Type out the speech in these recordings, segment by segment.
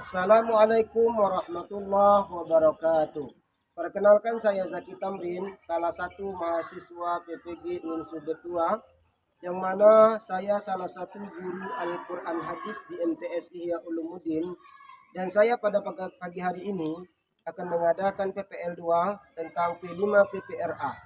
Assalamualaikum warahmatullahi wabarakatuh. Perkenalkan, saya Zaki Tamrin, salah satu mahasiswa PPG Unsur 2, yang mana saya salah satu guru Al-Quran Hadis di MTS Ihya Ulumuddin, dan saya pada pagi hari ini akan mengadakan PPL 2 tentang P5 PPRA.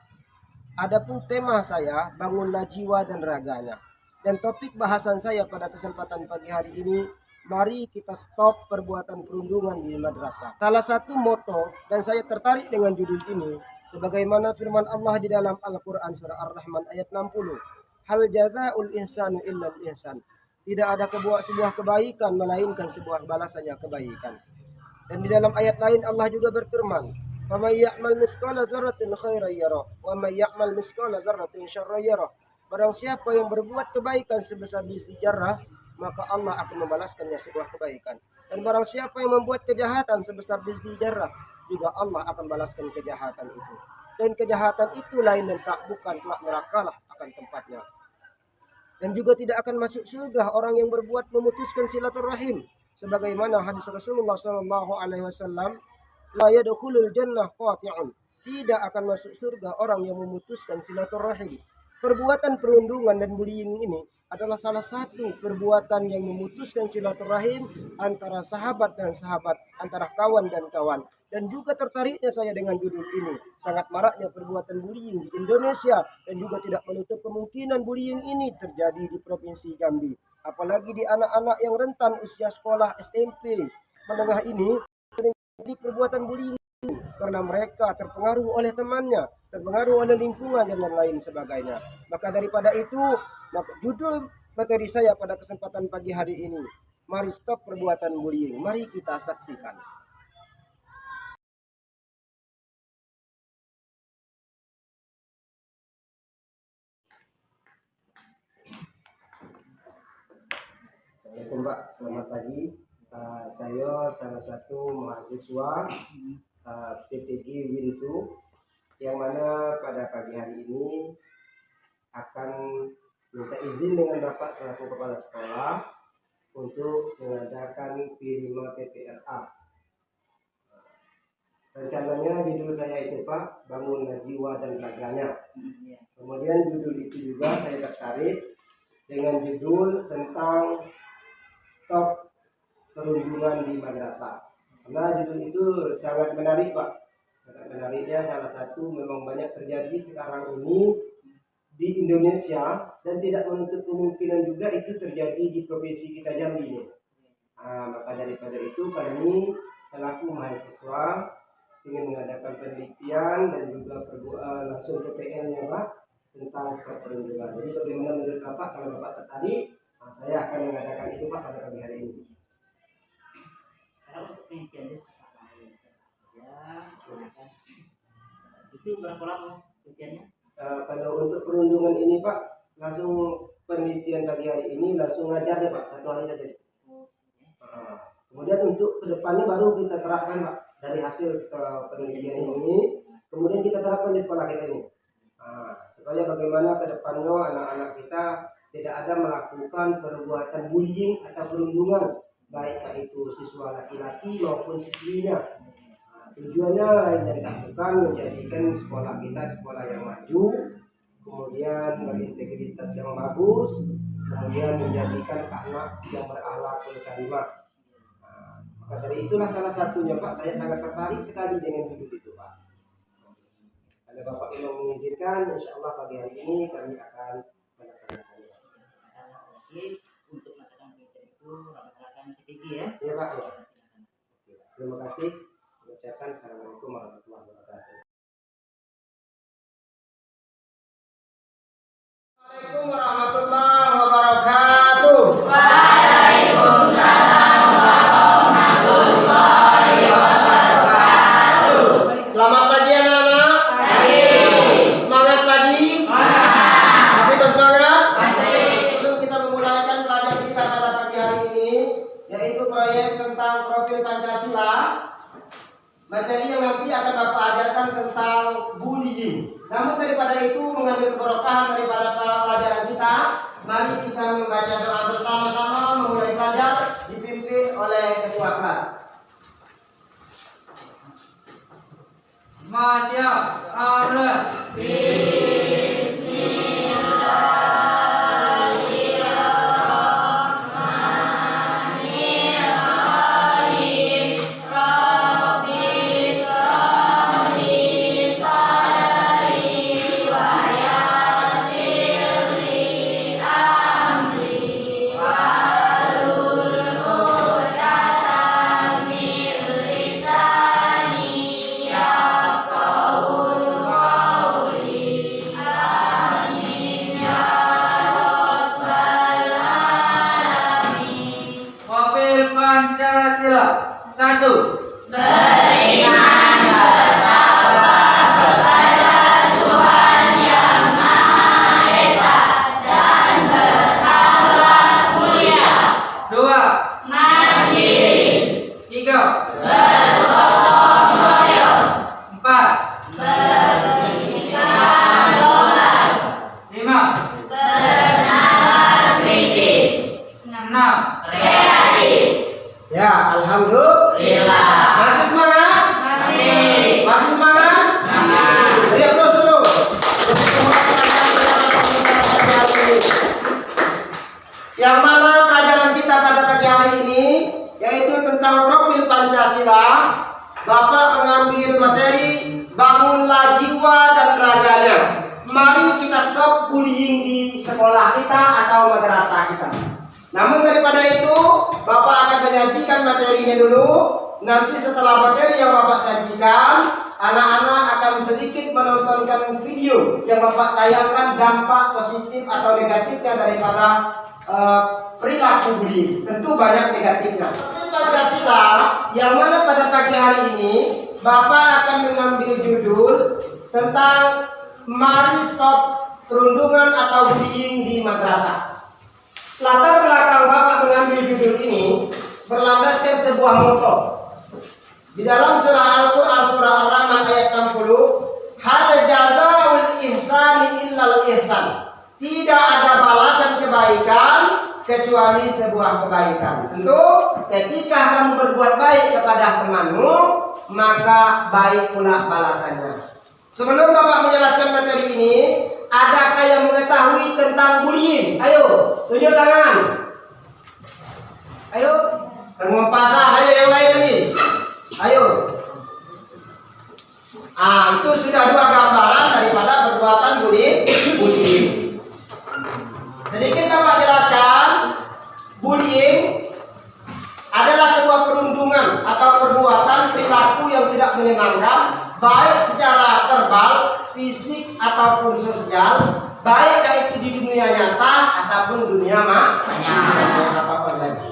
Adapun tema saya, bangunlah jiwa dan raganya. Dan topik bahasan saya pada kesempatan pagi hari ini, mari kita stop perbuatan perundungan di madrasah. Salah satu moto, dan saya tertarik dengan judul ini, sebagaimana firman Allah di dalam Al-Quran surah Ar-Rahman ayat 60. Hal jazaa'ul ihsanu illal ihsan. Tidak ada sebuah kebaikan melainkan sebuah balasannya kebaikan. Dan di dalam ayat lain Allah juga berfirman, "Faman ya'mal mithqala dzarratin khairan yarah, wa man ya'mal mithqala dzarratin syarran yarah." Barang siapa yang berbuat kebaikan sebesar biji zarah, maka Allah akan membalaskannya sebuah kebaikan. Dan barang siapa yang membuat kejahatan sebesar biji zarah, juga Allah akan balaskan kejahatan itu. Dan kejahatan itu lain dan tak bukan kelak nerakalah akan tempatnya. Dan juga tidak akan masuk surga orang yang berbuat memutuskan silaturahim. Sebagaimana hadis Rasulullah SAW, la yadkhulul jannah qati'un. Tidak akan masuk surga orang yang memutuskan silaturahim. Perbuatan perundungan dan bullying ini adalah salah satu perbuatan yang memutuskan silaturahim antara sahabat dan sahabat, antara kawan dan kawan. Dan juga tertariknya saya dengan judul ini, sangat maraknya perbuatan bullying di Indonesia, dan juga tidak menutup kemungkinan bullying ini terjadi di Provinsi Jambi. Apalagi di anak-anak yang rentan usia sekolah SMP menengah ini, terjadi perbuatan bullying karena mereka terpengaruh oleh temannya, terpengaruh oleh lingkungan dan lain sebagainya. Maka daripada itu, judul materi saya pada kesempatan pagi hari ini, mari stop perbuatan bullying. Mari kita saksikan. Assalamualaikum Pak, selamat pagi. Saya salah satu mahasiswa PPG Winsu, yang mana pada pagi hari ini akan minta izin dengan Bapak selaku Kepala Sekolah untuk mengadakan P5 PPRA. Rencananya judul saya itu Pak, bangunlah jiwa dan raganya. Kemudian judul itu juga saya tertarik dengan judul tentang stop perundungan di madrasah. Karena judul itu sangat menarik Pak. Sangat menariknya, salah satu memang banyak terjadi sekarang ini di Indonesia, dan tidak menutup kemungkinan juga itu terjadi di provinsi kita Jambi ini. Maka daripada itu kami selaku mahasiswa ingin mengadakan penelitian dan juga langsung PPL-nya Pak tentang stop perundungan. Jadi bagaimana menurut Bapak, kalau Bapak tertarik, saya akan mengadakan itu Pak pada pagi hari ini. Karena untuk penelitiannya itu berapa lama penelitiannya? Kalau untuk perundungan ini Pak, langsung penelitian pagi hari ini langsung ngajar deh Pak, 1 hari saja. Kemudian untuk kedepannya baru kita terapkan Pak, dari hasil penelitian ini, kemudian kita terapkan di sekolah kita ini. Supaya bagaimana kedepannya anak-anak kita tidak ada melakukan perbuatan bullying atau perundungan, baik itu siswa laki-laki maupun siswinya. Tujuannya lain dan tak bukan menjadikan sekolah kita sekolah yang maju, kemudian berintegritas yang bagus, kemudian menjadikan anak yang berakhlakul karimah. Maka dari itulah salah satunya Pak, saya sangat tertarik sekali dengan judul itu Pak. Kalau Bapak yang mengizinkan, insya Allah pagi hari ini kami akan melaksanakannya. Untuk melaksanakan itu melaksanakan PPG ya? Iya Pak. Ya. Terima kasih. Ucapkan assalamualaikum warahmatullahi wabarakatuh. Assalamualaikum warahmatullahi wabarakatuh. Waalaikumsalam warahmatullahi wabarakatuh. Selamat pagi anak-anak. Semangat pagi. Masih bersemangat? Masih. Sebelum kita memulaikan pelajaran kita pada pagi hari ini, yaitu proyek tentang profil Pancasila, materi yang nanti akan Bapak ajarkan tentang bullying. Namun daripada itu, mengambil keberkahan daripada pelajaran kita, mari kita membaca doa bersama-sama memulai pelajaran dipimpin oleh ketua kelas. Masya Allah. Wafil Pancasila. Satu. Dua. Tiga. Empat. Lima. Enam. Ya, alhamdulillah. Masih semangat? Masih semangat? Beri aplaus dulu. Yang mana pelajaran kita pada pagi hari ini yaitu tentang profil Pancasila. Bapak mengambil materi bangunlah jiwa dan raganya. Mari kita stop bullying di sekolah kita atau madrasah kita. Namun daripada itu, Bapak akan menyajikan materinya dulu. Nanti setelah materi yang Bapak sajikan, anak-anak akan sedikit menontonkan video yang Bapak tayangkan dampak positif atau negatifnya daripada perilaku bullying. Tentu banyak negatifnya. Pancasila yang mana pada pagi hari ini Bapak akan mengambil judul tentang mari stop perundungan atau bullying di madrasah. Latar belakang Bapak mengambil judul ini berlandaskan sebuah moto. Di dalam surah Al-Quran surah Ar-Rahman ayat 60, hal jazaul ihsani illal ihsan. Tidak ada balasan kebaikan kecuali sebuah kebaikan. Tentu ketika kamu berbuat baik kepada temanmu, maka baik pula balasannya. Sebelum Bapak menjelaskan materi ini, adakah yang mengetahui tentang bullying? Ayo, tunjuk tangan. Ayo, pengempasan. Ayo, yang lain lagi. Ayo. Itu sudah dua gambaran daripada perbuatan bullying. Sedikit Bapak jelaskan, bullying adalah sebuah perundungan atau perbuatan perilaku yang tidak menyenangkan, baik secara verbal, fisik ataupun sosial, baik itu di dunia nyata ataupun dunia apapun lagi.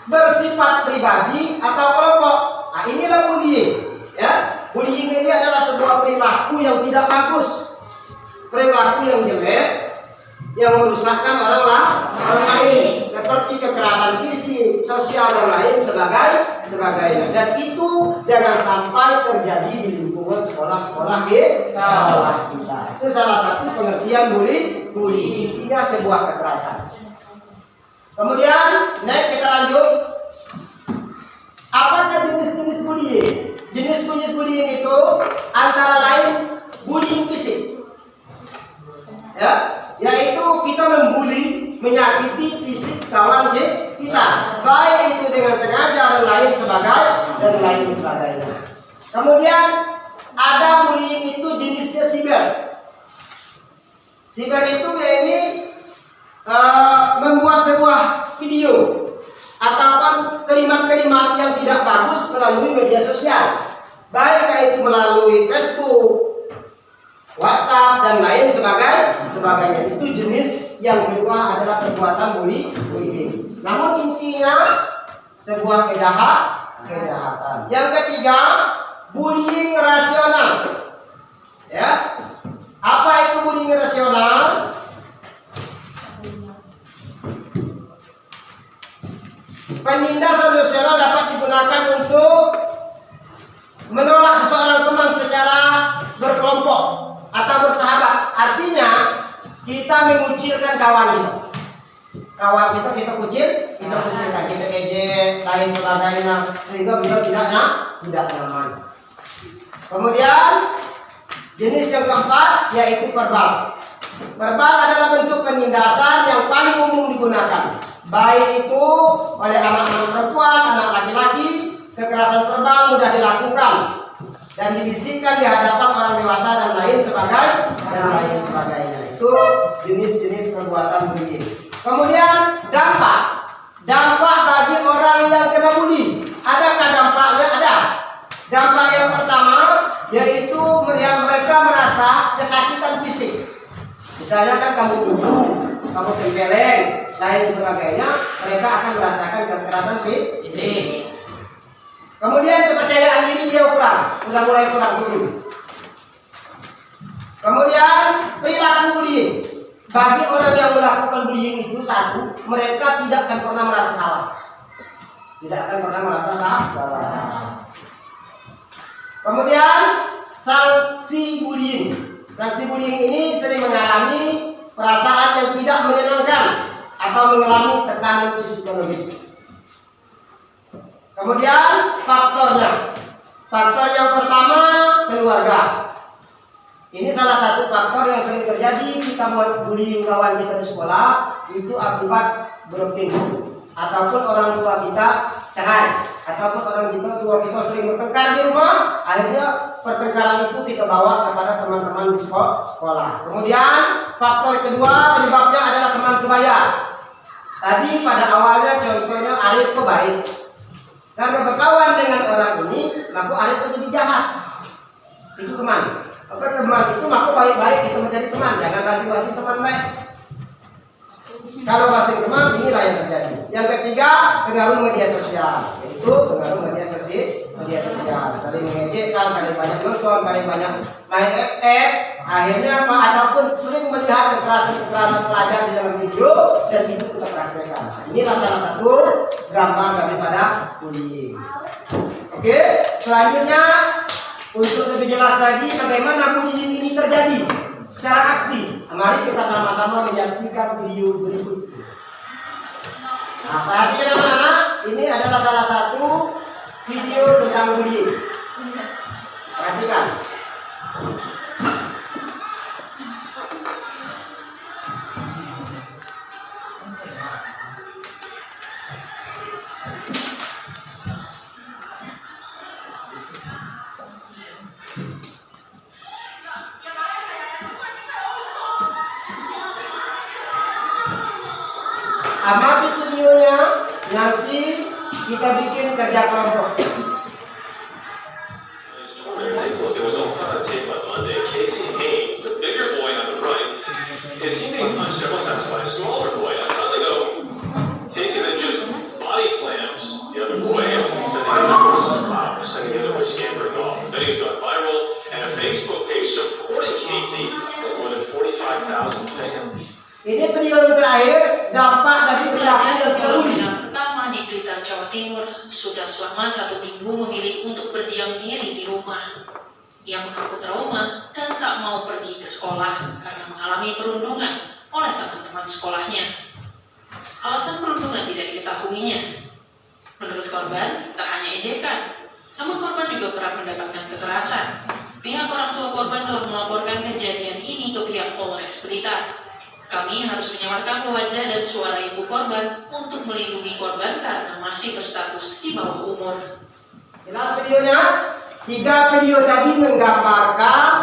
Bersifat pribadi atau kelompok. Inilah bullying. Ya, bullying ini adalah sebuah perilaku yang tidak bagus, perilaku yang jelek, yang merusakkan orang lain, seperti kekerasan fisik, sosial dan lain sebagainya. Dan itu jangan sampai terjadi di lingkungan sekolah-sekolah kita. Itu salah satu pengertian bullying. Intinya sebuah kekerasan. Kemudian next kita lanjut. Apakah jenis-jenis bullying? Jenis-jenis bullying itu antara lain bullying fisik. Ya, yaitu kita membuli, menyakiti fisik kawan kita, baik itu dengan sengaja dan lain sebagainya. Kemudian ada bullying itu jenisnya siber. Siber itu ini membuat sebuah video ataupun kalimat-kalimat yang tidak bagus melalui media sosial, baik itu melalui Facebook, WhatsApp dan lain sebagainya. Itu jenis yang kedua adalah perbuatan bullying. Namun intinya sebuah kejahatan. Yang ketiga, bullying rasional. Ya. Apa itu bullying rasional? Penindasan rasional dapat digunakan untuk menolak seseorang teman secara berkelompok atau bersahabat. Artinya kita mengucilkan kawan kita. Kawan kita kucilkan, kita ejek, lain sebagainya, sehingga beliau tidak nyaman. Kemudian jenis yang keempat yaitu verbal. Verbal adalah bentuk penindasan yang paling umum digunakan, baik itu oleh anak-anak perempuan, anak laki-laki. Kekerasan verbal mudah dilakukan dan dibisikkan di hadapan orang dewasa dan lain sebagainya. Itu jenis-jenis perbuatan bullying. Kemudian dampak bagi orang yang kena bully. Adakah dampaknya? Ada. Dampak yang pertama yaitu mereka merasa kesakitan fisik. Misalnya kan kamu tuduh, kamu tempeleng, lain sebagainya, mereka akan merasakan kekerasan fisik. Kemudian kepercayaan diri dia udah mulai kurang dulu. Kemudian perilaku bullying. Bagi orang yang melakukan bullying itu satu, mereka tidak akan pernah merasa salah. Kemudian sanksi bullying. Sanksi bullying ini sering mengalami perasaan yang tidak menyenangkan atau mengalami tekanan psikologis. Kemudian faktornya. Faktor yang pertama keluarga. Ini salah satu faktor yang sering terjadi. Kita buat bullying kawan kita di sekolah itu akibat broken home, ataupun orang tua kita cerai, ataupun orang tua kita sering bertengkar di rumah. Akhirnya pertengkaran itu kita bawa kepada teman-teman di sekolah. Kemudian faktor kedua penyebabnya adalah teman sebaya. Tadi pada awalnya contohnya Arif kok baik. Karena berkawan dengan orang ini, maka Arif menjadi jahat. Itu teman. Maka teman itu maka baik-baik kita menjadi teman. Jangan basi-basi teman baik. Kalau basi teman, inilah yang terjadi. Yang ketiga, pengaruh media sosial. Yaitu pengaruh media sosial. Saling mengejekkan, saling banyak nonton, saling banyak main FF. Akhirnya apa? Ataupun sering melihat kekerasan pelajar di dalam video dan itu kita praktekkan. Nah, inilah salah satu gambar daripada bullying. Oke, selanjutnya untuk lebih jelas lagi bagaimana bullying ini terjadi secara aksi. Mari kita sama-sama menyaksikan video berikut. Nah, perhatikan anak-anak, ini adalah salah satu video tentang bullying. Perhatikan. Amati videonya, nanti kita bikin kerja kelompok. Take a look. It was on tape on Monday. Casey Haynes, the bigger boy on the right, is he being punched several times by a smaller boy? I saw they go. Casey then just body slams the other boy, sending the other boy scampering off. The video's gone viral, and a Facebook page supporting Casey has more than 45,000 fans. Ini video yang terakhir, dampak dari perilaku yang terbully. Pertama di Blitar, Jawa Timur, sudah selama 1 minggu memilih untuk berdiam diri di rumah. Ia mengaku trauma dan tak mau pergi ke sekolah karena mengalami perundungan oleh teman-teman sekolahnya. Alasan perundungan tidak diketahuinya. Menurut korban, tak hanya ejekan, namun korban juga kerap mendapatkan kekerasan. Pihak orang tua korban telah melaporkan kejadian ini ke pihak Polres Blitar. Kami harus menyamarkan wajah dan suara ibu korban untuk melindungi korban karena masih berstatus di bawah umur. Jelas videonya? 3 video tadi menggambarkan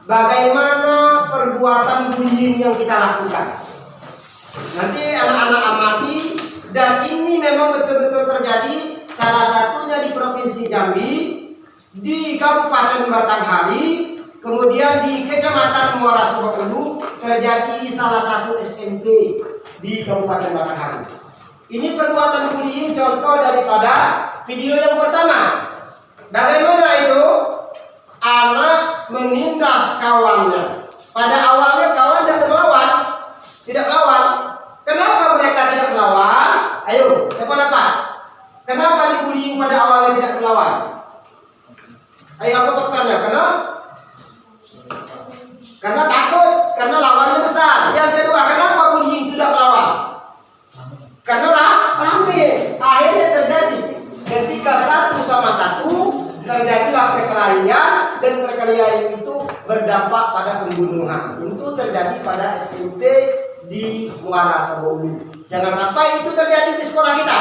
bagaimana perbuatan bullying yang kita lakukan. Nanti anak-anak amati, dan ini memang betul-betul terjadi. Salah satunya di Provinsi Jambi, di Kabupaten Batanghari, kemudian di Kecamatan Muara Sebokulu, terjadi di salah satu SMP di Kabupaten Batanghari. Ini perbuatan bullying contoh daripada video yang pertama. Bagaimana itu? Anak menindas kawannya. Pada awalnya kawan tidak melawan. Kenapa mereka tidak melawan? Ayo, siapa dapat? Kenapa dibullying pada awalnya tidak melawan? Ayo, apa faktornya? Karena takut, karena lawannya besar. Yang kedua, kenapa bullying tidak melawan? Karena rame. Akhirnya terjadi ketika 1 sama 1 terjadilah perkelahian dan kalian itu berdampak pada pembunuhan. Itu terjadi pada SMP di Muara Saboulu. Jangan sampai itu terjadi di sekolah kita.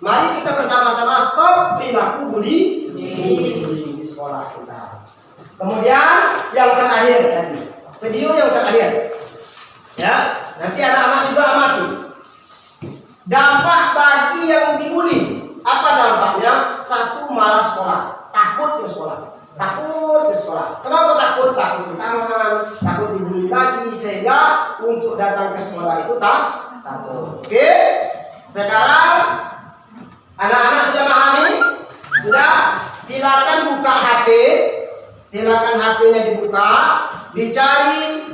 Mari kita bersama-sama stop perilaku bully di sekolah kita. Kemudian yang terakhir tadi, video yang terakhir, ya nanti anak-anak juga amati. Dampak bagi yang dibully, apa dampaknya? Satu, malas sekolah, takut ke sekolah. Kenapa takut? Takut ditangan, takut dibully lagi, sehingga untuk datang ke sekolah itu takut. Oke, sekarang anak-anak sudah memahami? Sudah? Silakan buka HP. Silakan HP-nya dibuka, dicari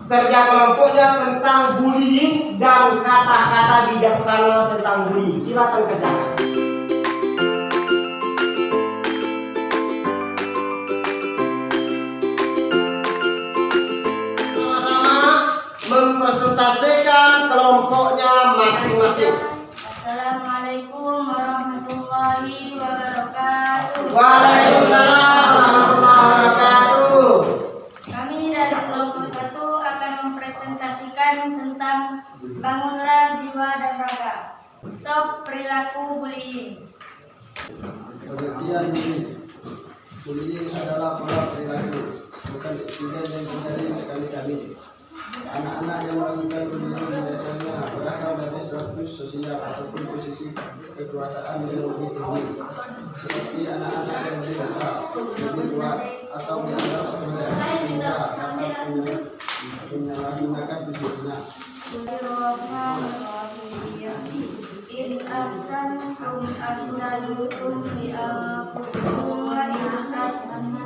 kerja kelompoknya tentang bullying dan kata-kata bijaksana tentang bullying. Silakan kerjakan. Sama-sama mempresentasikan kelompoknya masing-masing. Assalamualaikum warahmatullahi wabarakatuh. Waalaikumsalam warahmatullahi wabarakatuh. Kami dari kelompok 1 akan mempresentasikan tentang bangunlah jiwa dan raga. Stop perilaku bullying. Pengertian bullying adalah pola perilaku, bukan insiden yang terjadi sekali-kali. Anak-anak yang melakukan bullying biasanya berasal dari status sosial ataupun posisi kekuasaan yang lebih tinggi, seperti anak-anak yang lebih besar, lebih kuat, atau dianggap rendah sehingga dapat menyalahgunakan posisinya. In ahsantum ahsanutum li anfusikum wa in asatum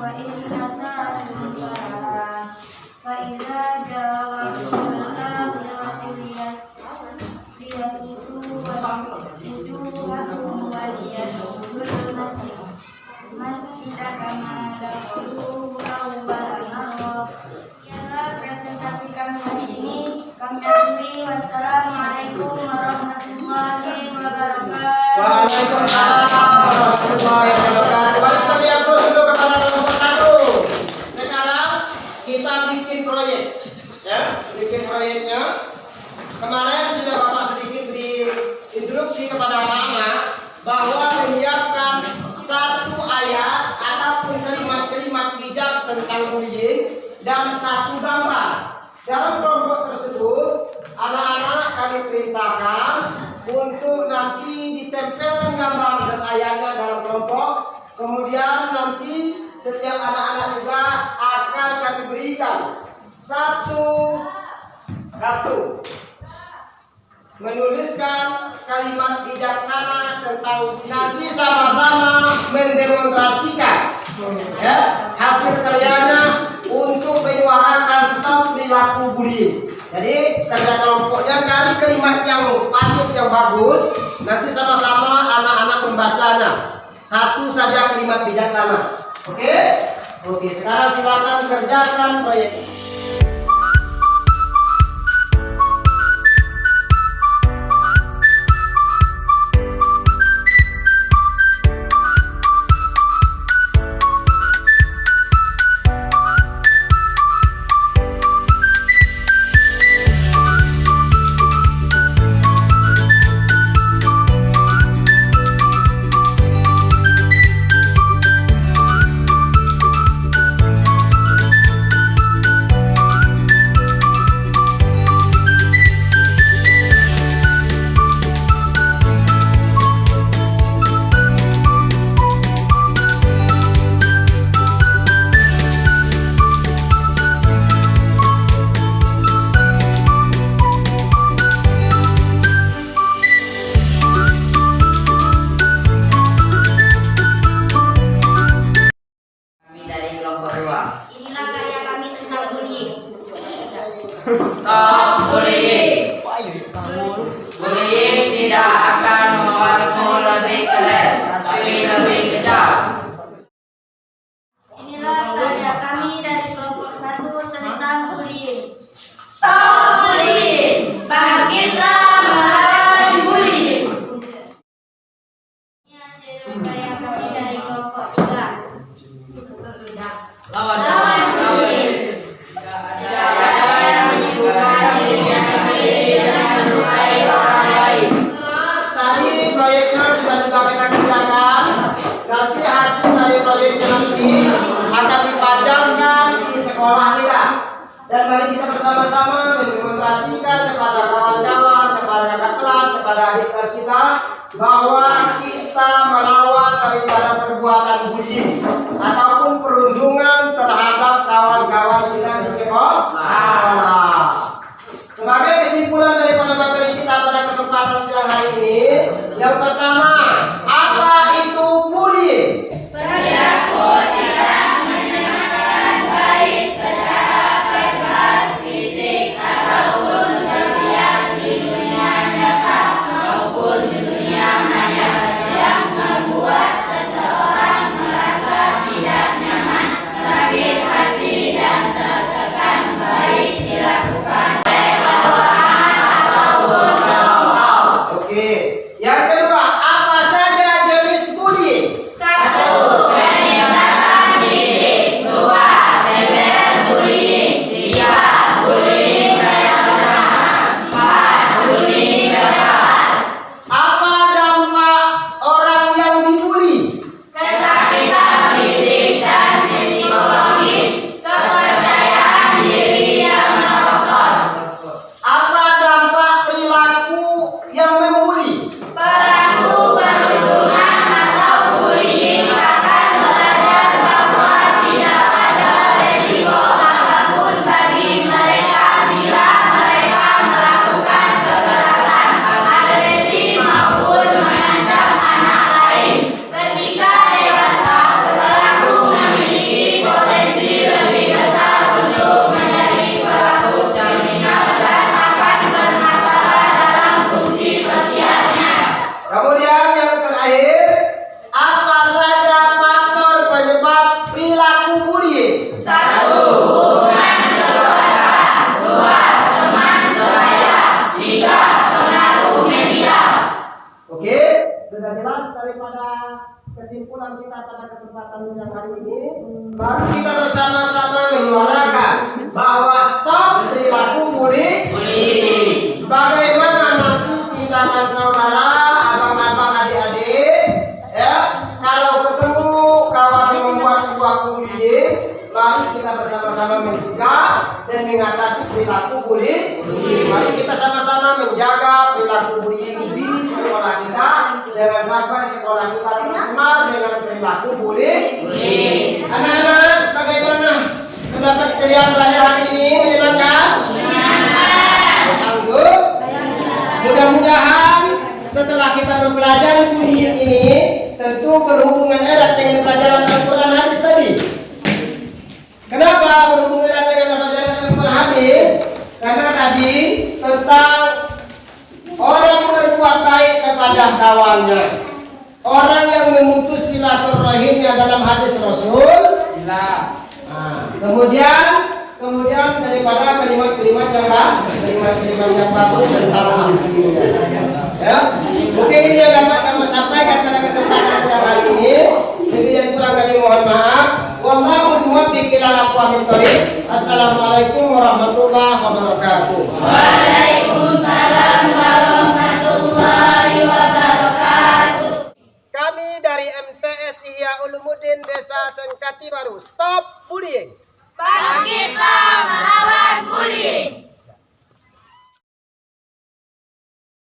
fa idza jawabul akhirati liyasitu wujuhakum wa liyasudul masjidah kama dahulu awal marrah. Ialah presentasi kami hari ini. Kami akhiri. Wassalamualaikum warahmatullahi wabarakatuh. Waalaikumsalam warahmatullahi wabarakatuh. Balik tadi aku dulu kepada kelompok 1. Sekarang kita bikin proyek, ya, bikin proyeknya. Kemarin sudah Bapak sedikit diinstruksi kepada anak-anak bahwa menyiapkan satu ayat ataupun kalimat-kalimat bijak tentang bullying dan satu gambar. Dalam kelompok tersebut, anak-anak kami perintahkan untuk nanti ditempelkan gambar dan ayatnya dalam kelompok. Kemudian nanti setiap anak-anak juga akan kami berikan satu kartu menuliskan kalimat bijaksana tentang, nanti sama-sama mendemonstrasikan, ya, hasil karyanya untuk menyuarakan stop perilaku bullying. Jadi kerja kelompoknya cari kalimat yang patut, yang bagus. Nanti sama-sama anak-anak membacanya. Satu saja kalimat bijaksana. Oke? Oke, sekarang silakan kerjakan proyek. Stop bullying. Bullying tidak akan membuatmu lebih keren, tapi lebih kejam. Inilah karya kami dari kelompok 1 tentang bullying. Stop bullying! Bangkitlah melawan bullying! Ini hasil karya kami dari kelompok 3. Nanti hasil dari proyeknya nanti akan dipajangkan di sekolah kita. Dan mari kita bersama-sama mendemonstrasikan kepada kawan-kawan, kepada kakak kelas, kepada adik kelas kita bahwa kita melawan daripada perbuatan bullying ataupun perundungan terhadap kawan-kawan kita di sekolah. Sebagai kesimpulan daripada materi kita pada kesempatan siang hari ini, yang pertama, apa itu bullying? Perilaku tidak menyenangkan baik secara verbal, fisik, ataupun sosial di dunia nyata maupun di dunia maya yang membuat seseorang merasa tidak nyaman, sakit hati, dan tertekan baik dilakukan oleh bawahan ataupun kelompok. Oke. Yang kedua, apa saja jenis bullying? 1. Penindasan fisik. 2. Cyberbullying. 3. Bullying personal. 4. Bullying verbal. Apa dampak orang yang dibully? Kesakitan fisik dan psikologis. Kepercayaan diri yang merosot. Apa dampak perilaku yang membuli? Pelaku perundungan atau bullying akan belajar bahwa tidak ada resiko apapun bagi mereka bila mereka melakukan kekerasan, agresi maupun mengancam anak lain. Ketika dewasa, pelaku memiliki potensi lebih besar untuk menjadi pelaku kriminal dan akan bermasalah dalam fungsi sosialnya. Kemudian yang terakhir, apa saja faktor penyebab perilaku bullying? 1. Hubungan keluarga. 2. Teman sebaya. 3. Pengaruh media. Oke, sudah jelas daripada kesimpulan kita pada kesempatan siang hari ini. Mari kita bersama-sama menyuarakan bahwa stop perilaku bullying. Bagaimana nanti tindakan saudara, abang-abang, adik-adik, ya, kalau ketemu kawan yang membuat sebuah bullying, mari kita bersama-sama mencegah dan mengatasi perilaku bullying. Mari kita sama-sama menjaga perilaku bullying di sekolah kita, jangan sampai sekolah kita tercemar dengan perilaku bullying. Anak-anak, bagaimana pendapat kalian belajar hari ini? Menyenangkan? Alhamdulillah. Mudah-mudahan setelah kita mempelajari bullying ini tentu berhubungan erat dengan pelajaran Al-Quran hadis tadi. Kenapa berhubungan erat dengan pelajaran Al-Quran hadis? Karena tadi tentang orang berbuat baik kepada kawannya, orang yang memutus silaturahimnya dalam hadis Rasul. Kemudian daripada kalimat-kalimat yang bagus tentang dirinya. Ya, mungkin ini yang dapat kami sampaikan pada kesempatan siang hari ini. Lebih dan kurang kami mohon maaf. Wallahu muwaffiq ila aqwamit thoriq. Assalamualaikum warahmatullahi wabarakatuh. Waalaikumsalam warahmatullahi wabarakatuh. Kami dari MTS Ihya Ulumuddin Desa Sengkati Baru. Stop bullying. Bangkitlah melawan bullying.